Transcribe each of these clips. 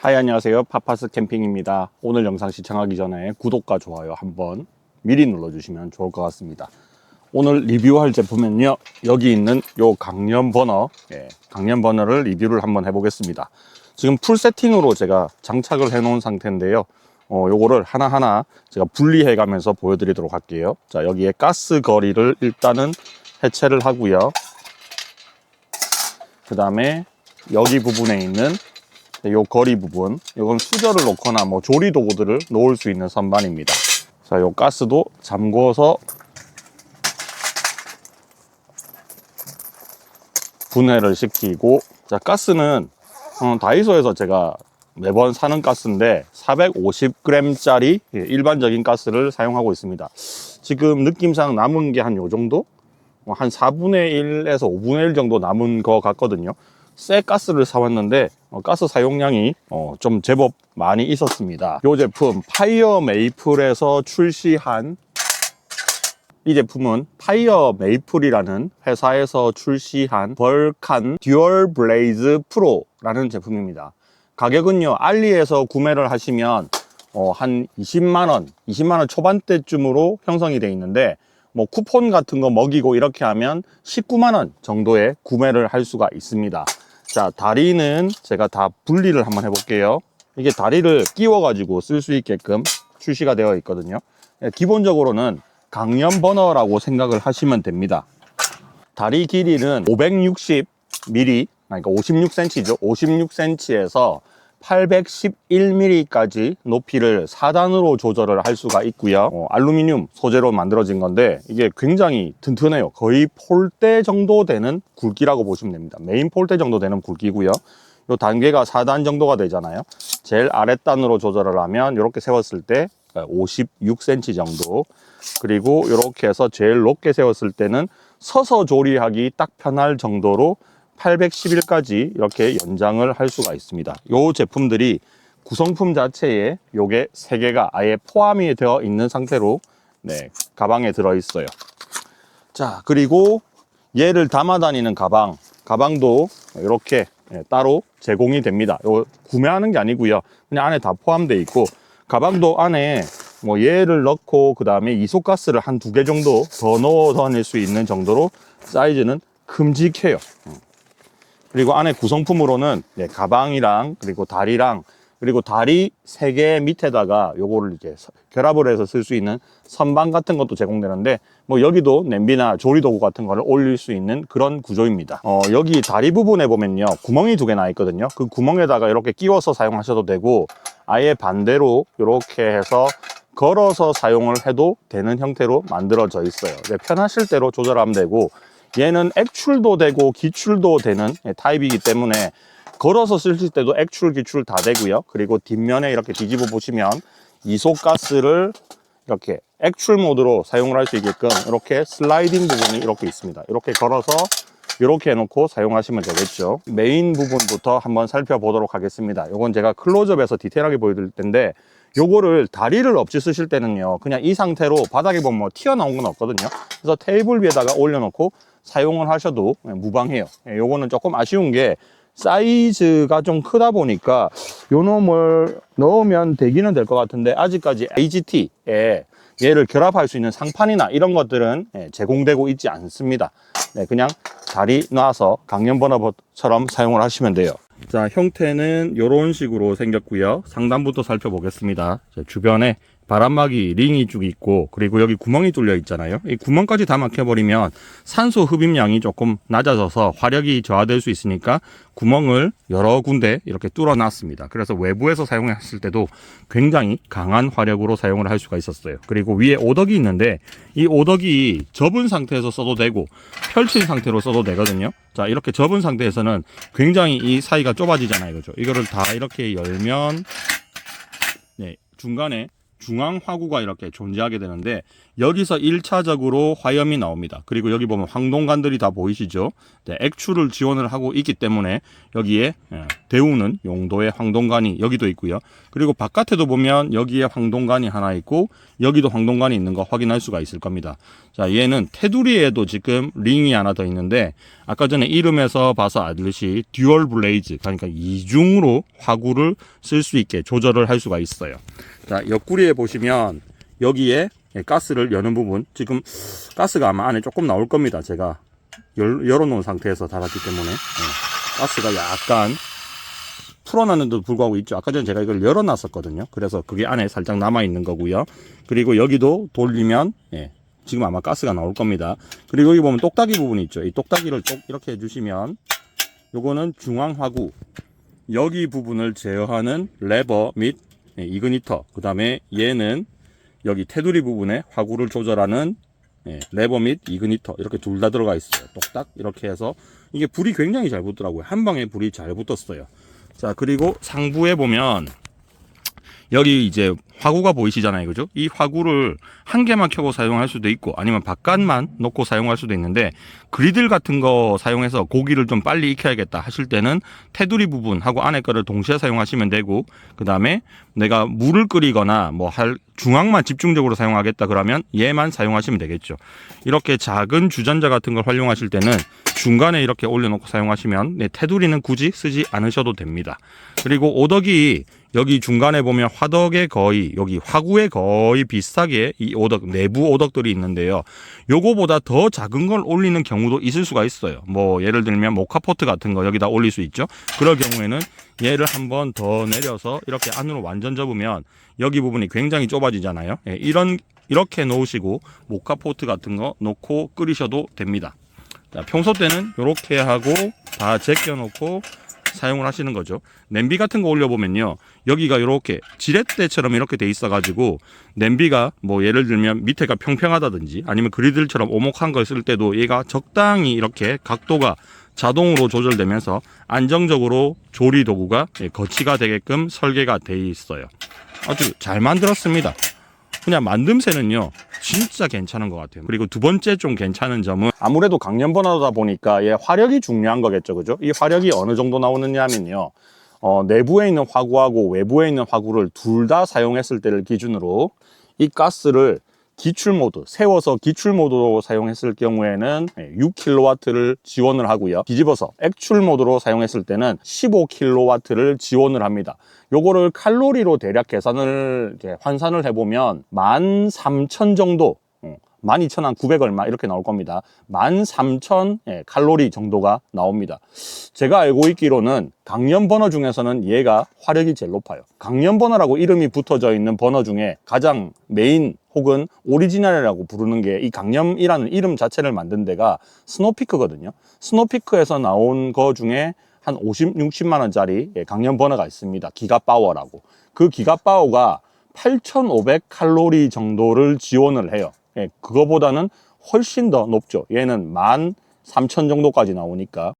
하이, 안녕하세요. 파파스 캠핑입니다. 오늘 영상 시청하기 전에 구독과 좋아요 한번 미리 눌러주시면 좋을 것 같습니다. 오늘 리뷰할 제품은요, 여기 있는 요 강연 버너, 강연 버너를 리뷰를 한번 해보겠습니다. 지금 풀 세팅으로 제가 장착을 해 놓은 상태인데요. 요거를 하나하나 제가 분리해 가면서 보여드리도록 할게요. 자, 여기에 가스 거리를 일단은 해체를 하고요. 그 다음에 여기 부분에 있는 요 거리 부분, 이건 수저를 놓거나 뭐 조리 도구들을 놓을 수 있는 선반입니다. 자, 요 가스도 잠궈서 분해를 시키고, 자, 가스는 다이소에서 제가 매번 사는 가스인데 450g짜리 일반적인 가스를 사용하고 있습니다. 지금 느낌상 남은 게 한 요 정도? 한 4분의 1에서 5분의 1 정도 남은 거 같거든요. 새 가스를 사왔는데 가스 사용량이 좀 제법 많이 있었습니다. 이 제품 파이어 메이플에서 출시한, 이 제품은 파이어 메이플이라는 회사에서 출시한 벌칸 듀얼 블레이즈 프로라는 제품입니다. 가격은요, 알리에서 구매를 하시면 한 20만 원 초반대쯤으로 형성이 되어 있는데, 뭐 쿠폰 같은 거 먹이고 이렇게 하면 19만 원 정도에 구매를 할 수가 있습니다. 자, 다리는 제가 다 분리를 한번 해볼게요. 이게 다리를 끼워 가지고 쓸 수 있게끔 출시가 되어 있거든요. 기본적으로는 강연 버너라고 생각을 하시면 됩니다. 다리 길이는 560mm, 그러니까 56cm죠. 56cm에서 811mm까지 높이를 4단으로 조절을 할 수가 있고요. 알루미늄 소재로 만들어진 건데 이게 굉장히 튼튼해요. 거의 폴대 정도 되는 굵기라고 보시면 됩니다. 메인 폴대 정도 되는 굵기고요. 요 단계가 4단 정도가 되잖아요. 제일 아랫단으로 조절을 하면 이렇게 세웠을 때 56cm 정도, 그리고 이렇게 해서 제일 높게 세웠을 때는 서서 조리하기 딱 편할 정도로 811까지 이렇게 연장을 할 수가 있습니다. 이 제품들이 구성품 자체에 요게 3개가 아예 포함이 되어 있는 상태로 가방에 들어 있어요. 자, 그리고 얘를 담아 다니는 가방도 이렇게 따로 제공이 됩니다. 요 구매하는 게 아니고요, 그냥 안에 다 포함되어 있고, 가방도 안에 뭐 얘를 넣고 그 다음에 이소가스를 한 2개 정도 더 넣어 다닐 수 있는 정도로 사이즈는 큼직해요. 그리고 안에 구성품으로는 가방이랑, 그리고 다리랑, 그리고 다리 3개 밑에다가 요거를 이제 결합을 해서 쓸 수 있는 선반 같은 것도 제공되는데, 뭐 여기도 냄비나 조리도구 같은 거를 올릴 수 있는 그런 구조입니다. 여기 다리 부분에 보면요, 구멍이 2개 나 있거든요. 그 구멍에다가 이렇게 끼워서 사용하셔도 되고, 아예 반대로 이렇게 해서 걸어서 사용을 해도 되는 형태로 만들어져 있어요. 편하실 대로 조절하면 되고, 얘는 액출도 되고 기출도 되는 타입이기 때문에 걸어서 쓰실 때도 액출, 기출 다 되고요. 그리고 뒷면에 이렇게 뒤집어 보시면 이소가스를 이렇게 액출 모드로 사용을 할 수 있게끔 이렇게 슬라이딩 부분이 이렇게 있습니다. 이렇게 걸어서 이렇게 해놓고 사용하시면 되겠죠. 메인 부분부터 한번 살펴보도록 하겠습니다. 이건 제가 클로즈업에서 디테일하게 보여드릴 텐데, 요거를 다리를 없이 쓰실 때는요, 그냥 이 상태로 바닥에 보면 뭐 튀어나온 건 없거든요. 그래서 테이블 위에다가 올려놓고 사용을 하셔도 무방해요. 요거는 조금 아쉬운 게 사이즈가 좀 크다 보니까 요 놈을 넣으면 되기는 될 것 같은데, 아직까지 AGT에 얘를 결합할 수 있는 상판이나 이런 것들은 제공되고 있지 않습니다. 그냥 다리 놔서 강연 버너처럼 사용을 하시면 돼요. 자, 형태는 이런 식으로 생겼고요. 상단부터 살펴보겠습니다. 자, 주변에 바람막이 링이 쭉 있고, 그리고 여기 구멍이 뚫려 있잖아요. 이 구멍까지 다 막혀버리면 산소 흡입량이 조금 낮아져서 화력이 저하될 수 있으니까 구멍을 여러 군데 이렇게 뚫어 놨습니다. 그래서 외부에서 사용했을 때도 굉장히 강한 화력으로 사용을 할 수가 있었어요. 그리고 위에 오덕이 있는데, 이 오덕이 접은 상태에서 써도 되고 펼친 상태로 써도 되거든요. 자, 이렇게 접은 상태에서는 굉장히 이 사이가 좁아지잖아요. 그죠? 이거를 다 이렇게 열면 중간에 중앙 화구가 이렇게 존재하게 되는데, 여기서 1차적으로 화염이 나옵니다. 그리고 여기 보면 황동관들이 다 보이시죠? 액출을 지원을 하고 있기 때문에 여기에 데우는 용도의 황동관이 여기도 있고요. 그리고 바깥에도 보면 여기에 황동관이 하나 있고 여기도 황동관이 있는 거 확인할 수가 있을 겁니다. 자, 얘는 테두리에도 지금 링이 하나 더 있는데 아까 전에 이름에서 봐서 알듯이 듀얼 블레이즈, 그러니까 이중으로 화구를 쓸 수 있게 조절을 할 수가 있어요. 자, 옆구리에 보시면 여기에 가스를 여는 부분, 지금 가스가 아마 안에 조금 나올 겁니다. 제가 열어놓은 상태에서 달았기 때문에 가스가 약간 풀어놨는데도 불구하고 있죠. 아까 전에 제가 이걸 열어놨었거든요. 그래서 그게 안에 살짝 남아있는 거고요. 그리고 여기도 돌리면 지금 아마 가스가 나올 겁니다. 그리고 여기 보면 똑딱이 부분이 있죠. 이 똑딱이를 꼭 이렇게 해주시면 요거는 중앙화구, 여기 부분을 제어하는 레버 및 이그니터, 그 다음에 얘는 여기 테두리 부분에 화구를 조절하는 레버 및 이그니터, 이렇게 둘 다 들어가 있어요. 똑딱 이렇게 해서 이게 불이 굉장히 잘 붙더라고요. 한 방에 불이 잘 붙었어요. 자, 그리고 상부에 보면 여기 이제 화구가 보이시잖아요. 그죠? 이 화구를 한 개만 켜고 사용할 수도 있고 아니면 바깥만 놓고 사용할 수도 있는데, 그리들 같은 거 사용해서 고기를 좀 빨리 익혀야겠다 하실 때는 테두리 부분하고 안에 거를 동시에 사용하시면 되고, 그 다음에 내가 물을 끓이거나 뭐 할 중앙만 집중적으로 사용하겠다 그러면 얘만 사용하시면 되겠죠. 이렇게 작은 주전자 같은 걸 활용하실 때는 중간에 이렇게 올려놓고 사용하시면 테두리는 굳이 쓰지 않으셔도 됩니다. 그리고 오덕이 여기 중간에 보면 화덕에 거의, 여기 화구에 거의 비슷하게 이 오덕, 내부 오덕들이 있는데요. 요거보다 더 작은 걸 올리는 경우도 있을 수가 있어요. 뭐 예를 들면 모카포트 같은 거 여기다 올릴 수 있죠. 그럴 경우에는 얘를 한번 더 내려서 이렇게 안으로 완전 접으면 여기 부분이 굉장히 좁아지잖아요. 이렇게 놓으시고 모카포트 같은 거 놓고 끓이셔도 됩니다. 자, 평소 때는 이렇게 하고 다 제껴 놓고 사용을 하시는 거죠. 냄비 같은 거 올려보면요, 여기가 이렇게 지렛대처럼 이렇게 돼 있어 가지고 냄비가 뭐 예를 들면 밑에가 평평하다든지 아니면 그리들처럼 오목한 걸 쓸 때도 얘가 적당히 이렇게 각도가 자동으로 조절되면서 안정적으로 조리 도구가 거치가 되게끔 설계가 돼 있어요. 아주 잘 만들었습니다. 그냥 만듦새는요 진짜 괜찮은 것 같아요. 그리고 두 번째 좀 괜찮은 점은 아무래도 강연 버너다 보니까 얘 화력이 중요한 거겠죠. 그죠? 이 화력이 어느 정도 나오느냐 하면요, 내부에 있는 화구하고 외부에 있는 화구를 둘 다 사용했을 때를 기준으로 이 가스를 기출 모드, 세워서 기출 모드로 사용했을 경우에는 6kW를 지원을 하고요. 뒤집어서 액출 모드로 사용했을 때는 15kW를 지원을 합니다. 요거를 칼로리로 대략 계산을 환산을 해보면 13,000 정도, 12,900 얼마 이렇게 나올 겁니다. 13,000 칼로리 정도가 나옵니다. 제가 알고 있기로는 강연 버너 중에서는 얘가 화력이 제일 높아요. 강연 버너라고 이름이 붙어져 있는 버너 중에 가장 메인 혹은 오리지널이라고 부르는 게 이 강연이라는 이름 자체를 만든 데가 스노피크거든요. 스노피크에서 나온 거 중에 한 50, 60만 원짜리 강연 버너가 있습니다. 기가파워라고. 그 기가파워가 8,500 칼로리 정도를 지원을 해요. 그거보다는 훨씬 더 높죠. 얘는 13,000 정도까지 나오니까.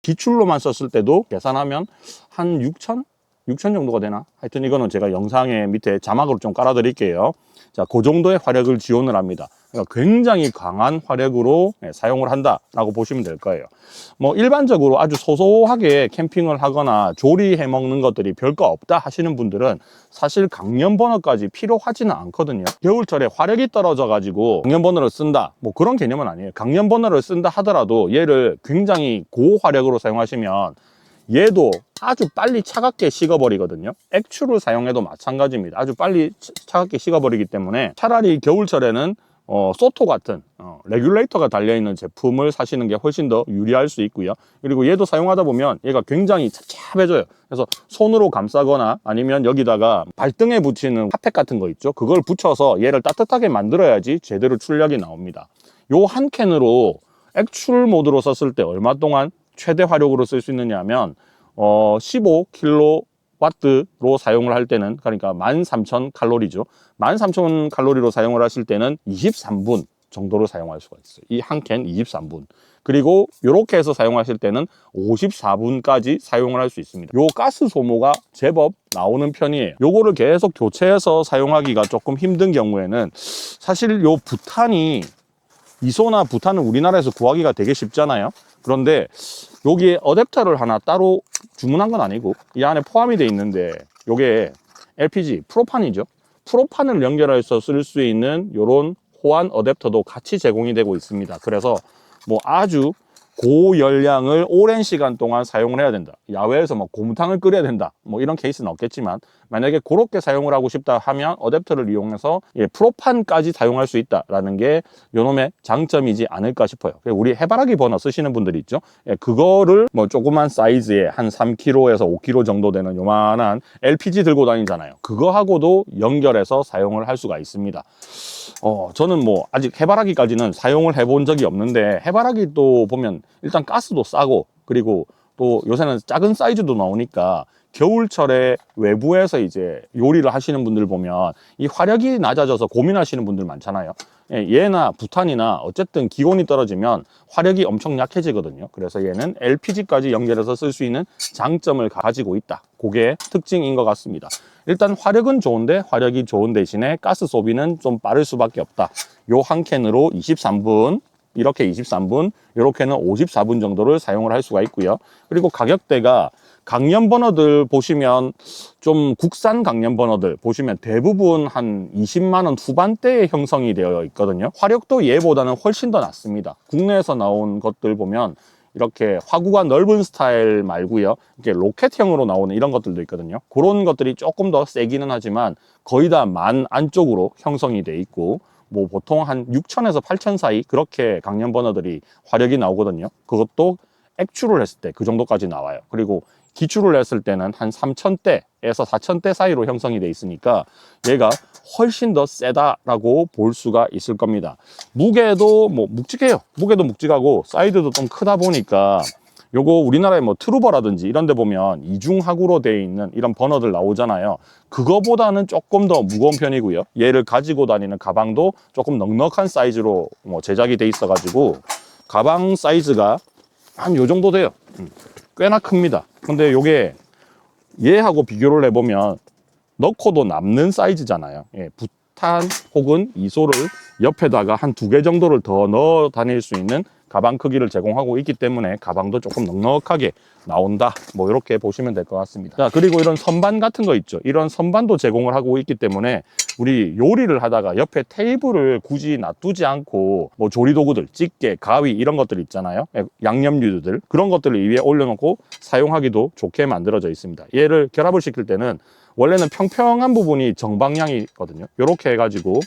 기출로만 썼을 때도 계산하면 한 6,000 정도가 되나? 하여튼 이거는 제가 영상에 밑에 자막으로 좀 깔아 드릴게요. 자, 그 정도의 화력을 지원을 합니다. 그러니까 굉장히 강한 화력으로 사용을 한다라고 보시면 될 거예요. 뭐 일반적으로 아주 소소하게 캠핑을 하거나 조리해 먹는 것들이 별거 없다 하시는 분들은 사실 강연 버너까지 필요하지는 않거든요. 겨울철에 화력이 떨어져 가지고 강연 버너를 쓴다, 뭐 그런 개념은 아니에요. 강연 버너를 쓴다 하더라도 얘를 굉장히 고화력으로 사용하시면 얘도 아주 빨리 차갑게 식어버리거든요. 액추를 사용해도 마찬가지입니다. 아주 빨리 차갑게 식어버리기 때문에 차라리 겨울철에는 소토 같은 레귤레이터가 달려있는 제품을 사시는 게 훨씬 더 유리할 수 있고요. 그리고 얘도 사용하다 보면 얘가 굉장히 찹찹해져요. 그래서 손으로 감싸거나 아니면 여기다가 발등에 붙이는 핫팩 같은 거 있죠. 그걸 붙여서 얘를 따뜻하게 만들어야지 제대로 출력이 나옵니다. 요 한 캔으로 액출 모드로 썼을 때 얼마 동안 최대 화력으로 쓸 수 있느냐 하면 15kW로 사용을 할 때는, 그러니까 13,000 칼로리죠. 13,000 칼로리로 사용을 하실 때는 23분 정도로 사용할 수가 있어요. 이 한 캔 23분. 그리고 이렇게 해서 사용하실 때는 54분까지 사용을 할 수 있습니다. 요 가스 소모가 제법 나오는 편이에요. 요거를 계속 교체해서 사용하기가 조금 힘든 경우에는 사실 요 부탄이, 이소나 부탄은 우리나라에서 구하기가 되게 쉽잖아요. 그런데 여기에 어댑터를 하나 따로 주문한 건 아니고 이 안에 포함이 돼 있는데, 요게 LPG 프로판이죠. 프로판을 연결해서 쓸 수 있는 요런 호환 어댑터도 같이 제공이 되고 있습니다. 그래서 뭐 아주 고열량을 오랜 시간 동안 사용을 해야 된다, 야외에서 뭐 곰탕을 끓여야 된다, 뭐 이런 케이스는 없겠지만, 만약에 그렇게 사용을 하고 싶다 하면 어댑터를 이용해서 프로판까지 사용할 수 있다라는 게 요놈의 장점이지 않을까 싶어요. 우리 해바라기 버너 쓰시는 분들이 있죠. 그거를 뭐 조그만 사이즈의 한 3kg에서 5kg 정도 되는 요만한 LPG 들고 다니잖아요. 그거하고도 연결해서 사용을 할 수가 있습니다. 저는 뭐 아직 해바라기까지는 사용을 해본 적이 없는데, 해바라기도 보면 일단 가스도 싸고, 그리고 또 요새는 작은 사이즈도 나오니까 겨울철에 외부에서 이제 요리를 하시는 분들 보면 이 화력이 낮아져서 고민하시는 분들 많잖아요. 얘나 부탄이나 어쨌든 기온이 떨어지면 화력이 엄청 약해지거든요. 그래서 얘는 LPG까지 연결해서 쓸 수 있는 장점을 가지고 있다, 그게 특징인 것 같습니다. 일단 화력은 좋은데, 화력이 좋은 대신에 가스 소비는 좀 빠를 수밖에 없다. 요 한 캔으로 23분, 이렇게 23분, 이렇게는 54분 정도를 사용을 할 수가 있고요. 그리고 가격대가 강연 버너들 보시면, 좀 국산 강연 버너들 보시면 대부분 한 20만 원 후반대에 형성이 되어 있거든요. 화력도 얘보다는 훨씬 더 낮습니다. 국내에서 나온 것들 보면 이렇게 화구가 넓은 스타일 말고요, 이렇게 로켓형으로 나오는 이런 것들도 있거든요. 그런 것들이 조금 더 세기는 하지만 거의 다 만 안쪽으로 형성이 돼 있고, 뭐 보통 한 6,000에서 8,000 사이 그렇게 강연 버너들이 화력이 나오거든요. 그것도 액추를 했을 때 그 정도까지 나와요. 그리고 기추를 했을 때는 한 3,000대에서 4,000대 사이로 형성이 돼 있으니까 얘가 훨씬 더 세다라고 볼 수가 있을 겁니다. 무게도 뭐 묵직해요. 무게도 묵직하고 사이즈도 좀 크다 보니까, 요거 우리나라의 뭐 트루버라든지 이런 데 보면 이중하구로 되어 있는 이런 버너들 나오잖아요. 그거보다는 조금 더 무거운 편이고요. 얘를 가지고 다니는 가방도 조금 넉넉한 사이즈로 뭐 제작이 돼 있어 가지고 가방 사이즈가 한 요 정도 돼요. 꽤나 큽니다. 근데 요게 얘하고 비교를 해보면 넣고도 남는 사이즈잖아요. 부탄 혹은 이소를 옆에다가 한 2개 정도를 더 넣어 다닐 수 있는 가방 크기를 제공하고 있기 때문에 가방도 조금 넉넉하게 나온다, 뭐 이렇게 보시면 될 것 같습니다. 자, 그리고 이런 선반 같은 거 있죠. 이런 선반도 제공을 하고 있기 때문에 우리 요리를 하다가 옆에 테이블을 굳이 놔두지 않고, 뭐 조리도구들, 집게, 가위 이런 것들 있잖아요, 양념류들, 그런 것들을 이 위에 올려놓고 사용하기도 좋게 만들어져 있습니다. 얘를 결합을 시킬 때는 원래는 평평한 부분이 정방향이거든요. 이렇게 해가지고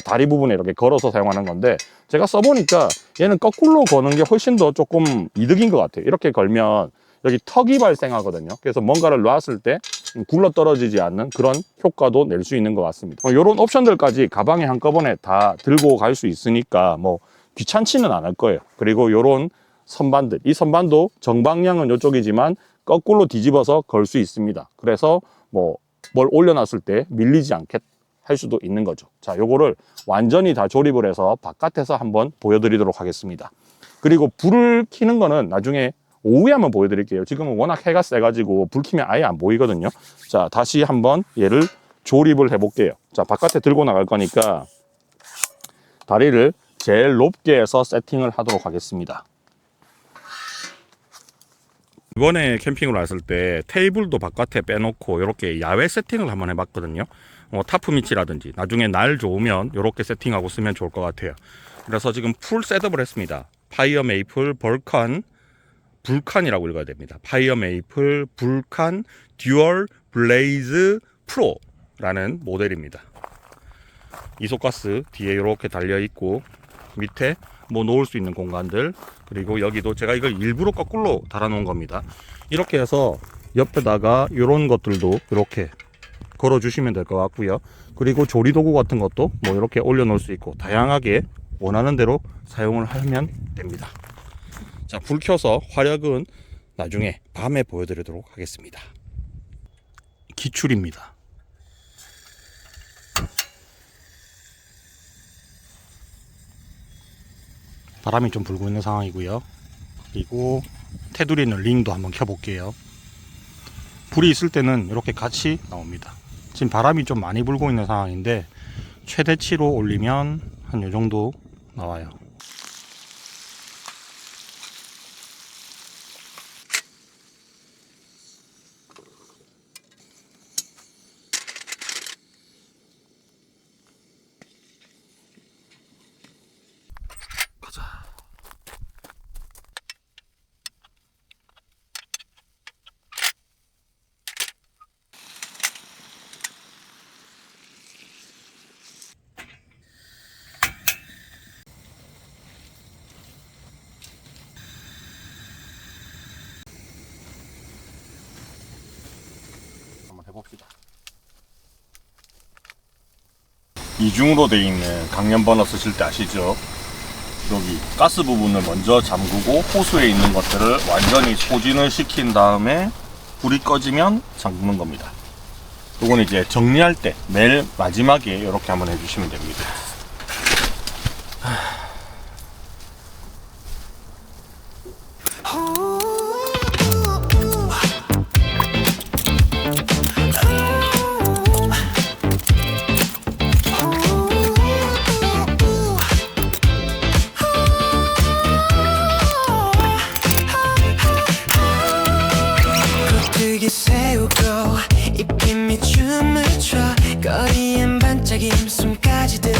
다리 부분에 이렇게 걸어서 사용하는 건데, 제가 써보니까 얘는 거꾸로 거는 게 훨씬 더 조금 이득인 것 같아요. 이렇게 걸면 여기 턱이 발생하거든요. 그래서 뭔가를 놨을 때 굴러 떨어지지 않는 그런 효과도 낼 수 있는 것 같습니다. 이런 옵션들까지 가방에 한꺼번에 다 들고 갈 수 있으니까 뭐 귀찮지는 않을 거예요. 그리고 이런 선반들, 이 선반도 정방향은 이쪽이지만 거꾸로 뒤집어서 걸 수 있습니다. 그래서 뭐 뭘 올려놨을 때 밀리지 않게 할 수도 있는 거죠. 자, 요거를 완전히 다 조립을 해서 바깥에서 한번 보여드리도록 하겠습니다. 그리고 불을 켜는 거는 나중에 오후에 한번 보여드릴게요. 지금은 워낙 해가 세가지고 불 켜면 아예 안 보이거든요. 자, 다시 한번 얘를 조립을 해볼게요. 자, 바깥에 들고 나갈 거니까 다리를 제일 높게 해서 세팅을 하도록 하겠습니다. 이번에 캠핑을 왔을 때 테이블도 바깥에 빼놓고 이렇게 야외 세팅을 한번 해봤거든요. 타프 밑이라든지 나중에 날 좋으면 이렇게 세팅하고 쓰면 좋을 것 같아요. 그래서 지금 풀 셋업을 했습니다. 파이어 메이플 불칸이라고 읽어야 됩니다. 파이어 메이플 불칸 듀얼 블레이즈 프로라는 모델입니다. 이소가스 뒤에 이렇게 달려 있고, 밑에 뭐 놓을 수 있는 공간들, 그리고 여기도 제가 이걸 일부러 거꾸로 달아 놓은 겁니다. 이렇게 해서 옆에다가 이런 것들도 이렇게 걸어 주시면 될 것 같고요. 그리고 조리도구 같은 것도 뭐 이렇게 올려 놓을 수 있고, 다양하게 원하는 대로 사용을 하면 됩니다. 자, 불 켜서 화력은 나중에 밤에 보여드리도록 하겠습니다. 기출입니다. 바람이 좀 불고 있는 상황이고요. 그리고 테두리는 링도 한번 켜볼게요. 불이 있을 때는 이렇게 같이 나옵니다. 지금 바람이 좀 많이 불고 있는 상황인데 최대치로 올리면 한 요 정도 나와요. 해봅시다. 이중으로 되어 있는 강연 버너 쓰실 때 아시죠? 여기 가스 부분을 먼저 잠그고 호수에 있는 것들을 완전히 소진을 시킨 다음에 불이 꺼지면 잠그는 겁니다. 이건 이제 정리할 때 맨 마지막에 이렇게 한번 해주시면 됩니다. 고뜨기 세우고 입김이 춤을 춰 거리엔 반짝임 숨까지 든